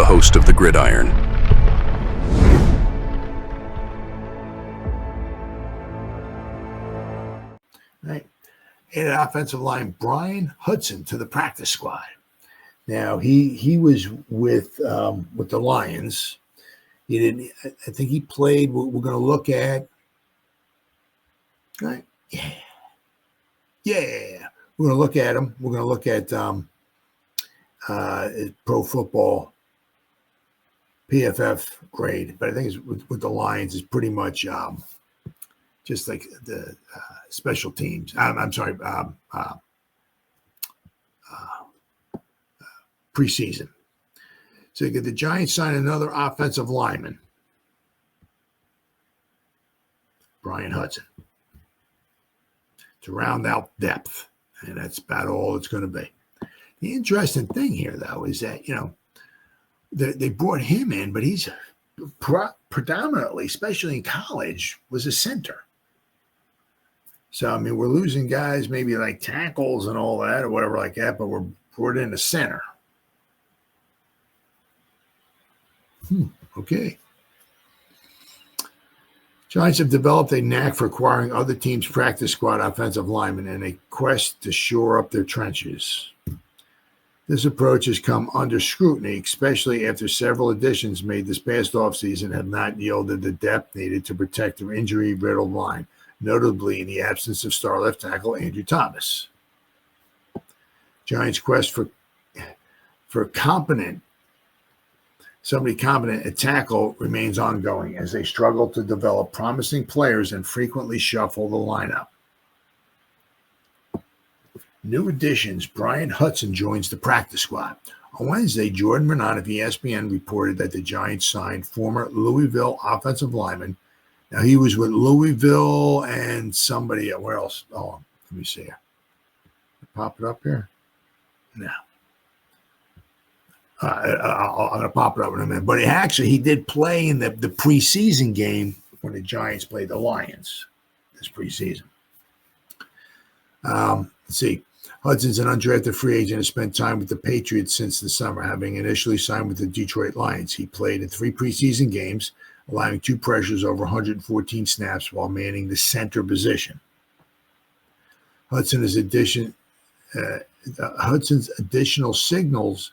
host of the Gridiron. Right. And offensive line, Bryan Hudson to the practice squad. Now he was with the Lions. He didn't. I think he played. We're going to look at. Right. Yeah. We're going to look at him. We're going to look at Pro Football PFF grade, but I think it's with the Lions is pretty much just like the special teams. I'm sorry, preseason. So you get the Giants sign another offensive lineman, Bryan Hudson, to round out depth, and that's about all it's going to be. The interesting thing here, though, is that they brought him in, but he's predominantly, especially in college, was a center. So, I mean, we're losing guys maybe like tackles and all that or whatever like that, but we're brought in a center. Okay. Giants have developed a knack for acquiring other teams' practice squad offensive linemen in a quest to shore up their trenches. This approach has come under scrutiny, especially after several additions made this past offseason have not yielded the depth needed to protect their injury-riddled line, notably in the absence of star left tackle Andrew Thomas. Giants' quest for somebody competent at tackle remains ongoing as they struggle to develop promising players and frequently shuffle the lineup. New additions, Bryan Hudson joins the practice squad. On Wednesday, Raanan of ESPN reported that the Giants signed former Louisville offensive lineman. Now, he was with Louisville and somebody, where else? Oh, let me see here. Pop it up here? No. I'm going to pop it up in a minute. But he did play in the preseason game when the Giants played the Lions this preseason. Let's see. Hudson's an undrafted free agent and has spent time with the Patriots since the summer, having initially signed with the Detroit Lions. He played in 3 preseason games, allowing 2 pressures over 114 snaps while manning the center position. Hudson's additional signals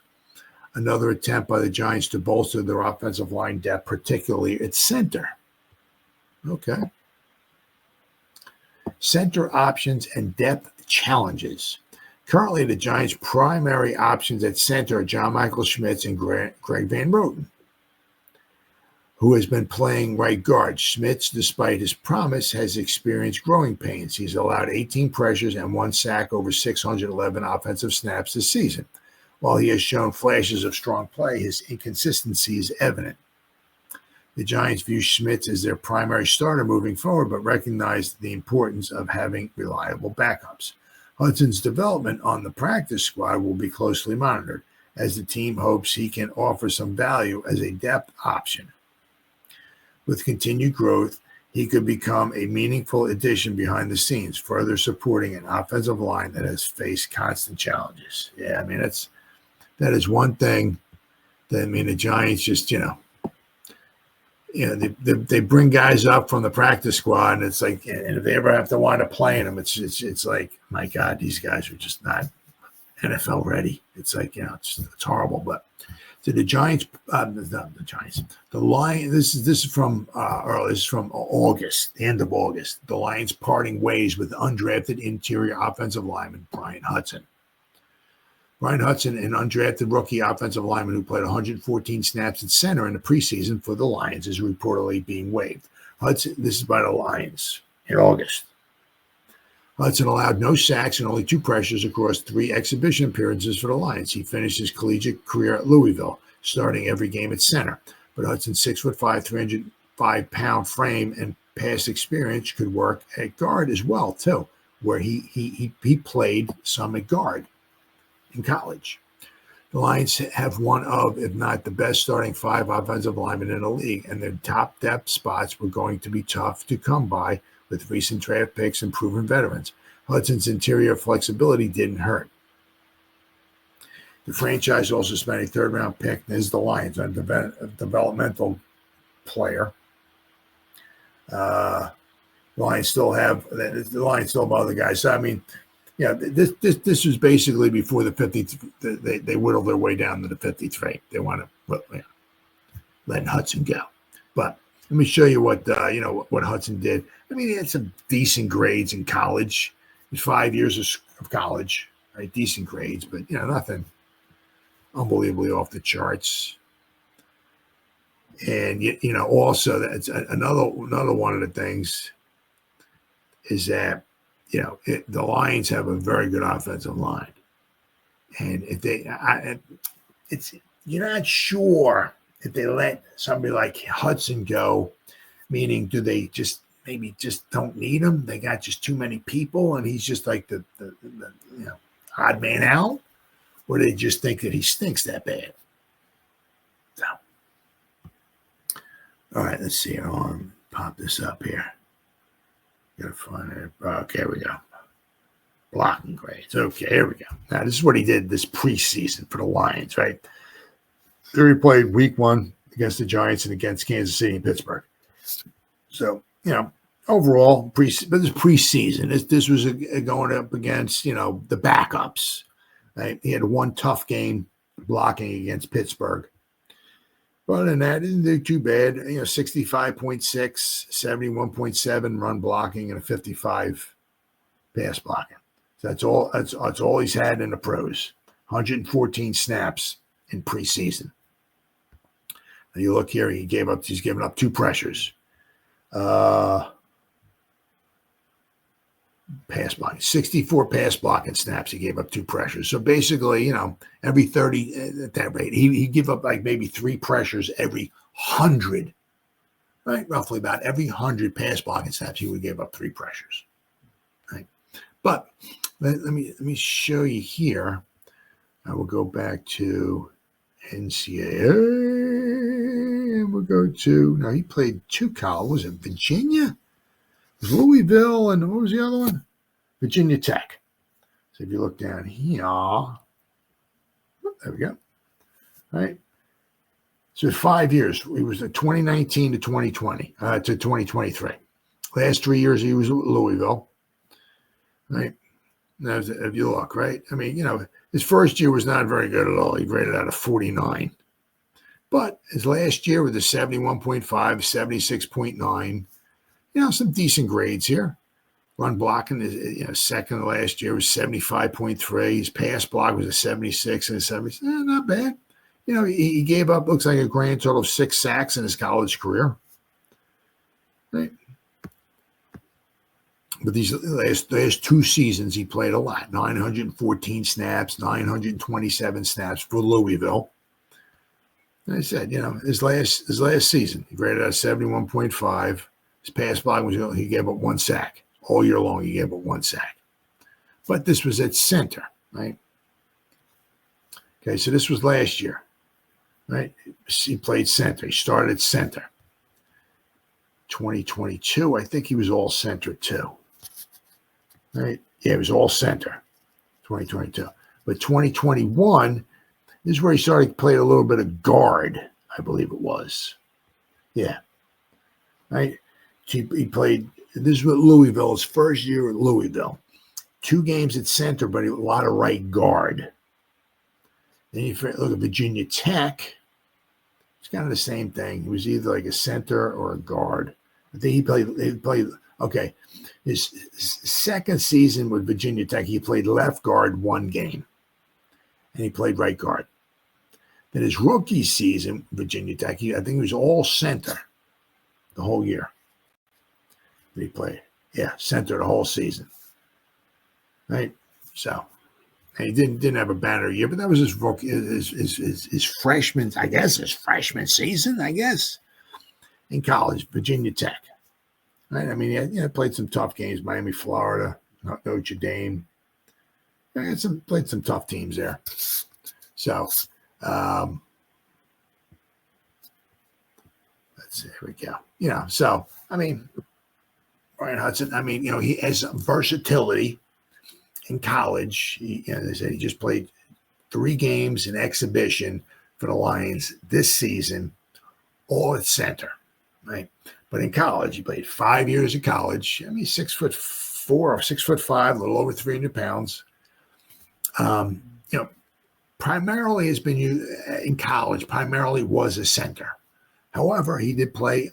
another attempt by the Giants to bolster their offensive line depth, particularly at center. Okay. Center options and depth challenges. Currently, the Giants' primary options at center are John Michael Schmitz and Greg Van Roten, who has been playing right guard. Schmitz, despite his promise, has experienced growing pains. He's allowed 18 pressures and 1 sack over 611 offensive snaps this season. While he has shown flashes of strong play, his inconsistency is evident. The Giants view Schmitz as their primary starter moving forward, but recognize the importance of having reliable backups. Hudson's development on the practice squad will be closely monitored, as the team hopes he can offer some value as a depth option. With continued growth, he could become a meaningful addition behind the scenes, further supporting an offensive line that has faced constant challenges. Yeah, I mean, that is one thing that, I mean, the Giants just, they bring guys up from the practice squad, and it's like, and if they ever have to wind up playing them, it's like, my God, these guys are just not NFL ready. It's like, it's horrible. But to the Giants, the Lions. This is from early. This is from August, the end of August. The Lions parting ways with undrafted interior offensive lineman Bryan Hudson. Bryan Hudson, an undrafted rookie offensive lineman who played 114 snaps at center in the preseason for the Lions, is reportedly being waived. Hudson, this is by the Lions in August. Hudson allowed no sacks and only 2 pressures across 3 exhibition appearances for the Lions. He finished his collegiate career at Louisville, starting every game at center. But Hudson's 6'5", 305-pound frame and past experience could work at guard as well, too, where he played some at guard in college. The Lions have one of, if not the best, starting 5 offensive linemen in the league, and their top depth spots were going to be tough to come by with recent draft picks and proven veterans. Hudson's interior flexibility didn't hurt. The franchise also spent a third-round pick. This is the Lions, a developmental player. The Lions still have other guys. So, I mean, yeah, this was basically before the 50th. They whittled their way down to the 53. They want to let Hudson go. But let me show you what Hudson did. I mean, he had some decent grades in college. It was 5 years of college, right? Decent grades, but nothing unbelievably off the charts. And also that's another one of the things is that the Lions have a very good offensive line, and if you're not sure if they let somebody like Hudson go, meaning do they maybe just don't need him? They got just too many people, and he's just like the odd man out, or they just think that he stinks that bad. So, all right, let's see. I'll pop this up here. Gotta find it. Okay, here we go. Blocking grades. Okay, here we go. Now, this is what he did this preseason for the Lions, right? There he played week 1 against the Giants and against Kansas City and Pittsburgh. So, overall, but this preseason. This was going up against, the backups. Right? He had one tough game blocking against Pittsburgh. But other than that, didn't do too bad. 65.6, 71.7 run blocking, and a 55 pass blocking. So that's all he's had in the pros. 114 snaps in preseason. Now you look here, he's given up 2 pressures. Pass blocking, 64 pass blocking snaps. He gave up 2 pressures. So basically, every 30 at that rate, he give up like maybe 3 pressures every 100, right? Roughly about every 100 pass blocking snaps, he would give up 3 pressures, right? But let me show you here. I will go back to NCAA, and we'll go to now. He played 2 colleges. Was it Virginia? Louisville, and what was the other one? Virginia Tech. So if you look down here, there we go. All right. So 5 years. He was 2019 to 2020 to 2023. Last 3 years he was at Louisville. Right. Now, if you look, right. I mean, his first year was not very good at all. He rated out of 49. But his last year with a 71.5, 76.9. Some decent grades here. Run blocking is, second last year was 75.3. His pass block was a 76 and a 76. Not bad. He gave up, looks like a grand total of 6 sacks in his college career. Right. But these last 2 seasons, he played a lot. 914 snaps, 927 snaps for Louisville. And I said, his last season, he graded out 71.5. His pass block he gave up 1 sack. All year long, he gave up 1 sack. But this was at center, right? Okay, so this was last year, right? He played center. He started at center. 2022, I think he was all center too. Right? Yeah, he was all center, 2022. But 2021, this is where he started to play a little bit of guard, I believe it was. Yeah. Right? He played, this is what Louisville, his first year at Louisville. 2 games at center, but a lot of right guard. Then you look at Virginia Tech. It's kind of the same thing. He was either like a center or a guard. I think he played, okay. His second season with Virginia Tech, he played left guard 1 game. And he played right guard. Then his rookie season, Virginia Tech, I think he was all center the whole year. He played, center the whole season, right? So, and he didn't have a banner year, but that was his rookie, his freshman, I guess, his freshman season, I guess, in college, Virginia Tech, right? I mean, he played some tough games, Miami, Florida, Notre Dame. Played some tough teams there. So, let's see, here we go. So I mean. Bryan Hudson, I mean, he has versatility in college. They said he just played 3 games in exhibition for the Lions this season, all at center, right? But in college, he played 5 years of college. I mean, 6'4" or 6'5", a little over 300 pounds. You know, primarily has been in college, primarily was a center. However, he did play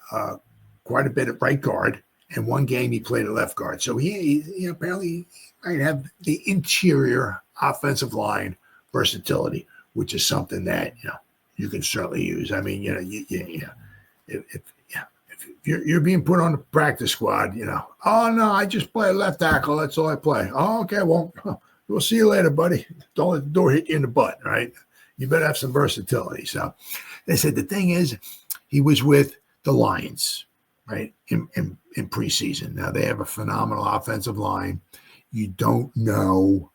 quite a bit at right guard, and one game he played at left guard. So he apparently might have the interior offensive line versatility, which is something that you can certainly use. I mean, if you're being put on the practice squad, oh no, I just play left tackle. That's all I play. Oh, okay, well, we'll see you later, buddy. Don't let the door hit you in the butt, right? You better have some versatility. So they said the thing is, he was with the Lions, right, in preseason. Now, they have a phenomenal offensive line. You don't know,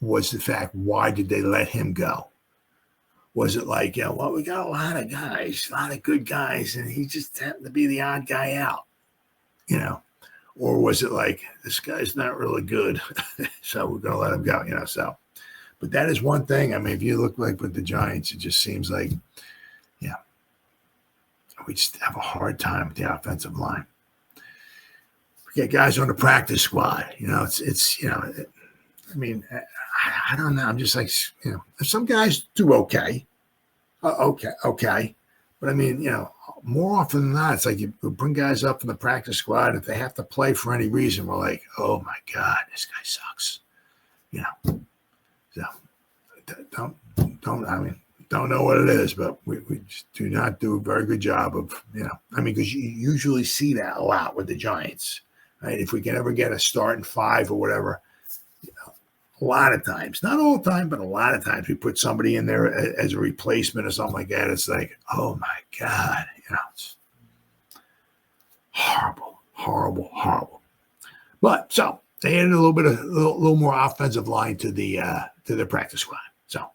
was the fact, why did they let him go? Was it like, well, we got a lot of guys, a lot of good guys, and he just happened to be the odd guy out, Or was it like, this guy's not really good, so we're going to let him go, so. But that is one thing. I mean, if you look like with the Giants, it just seems like, we just have a hard time with the offensive line. We get guys on the practice squad, I mean, I don't know. I'm just like, some guys do okay. Okay. But I mean, more often than not, it's like you bring guys up from the practice squad. If they have to play for any reason, we're like, oh my God, this guy sucks. So don't know what it is, but we just do not do a very good job of, because you usually see that a lot with the Giants, right? If we can ever get a starting 5 or whatever, a lot of times, not all the time, but a lot of times we put somebody in there as a replacement or something like that. It's like, oh my God, it's horrible. But so they added a little more offensive line to their practice squad. So.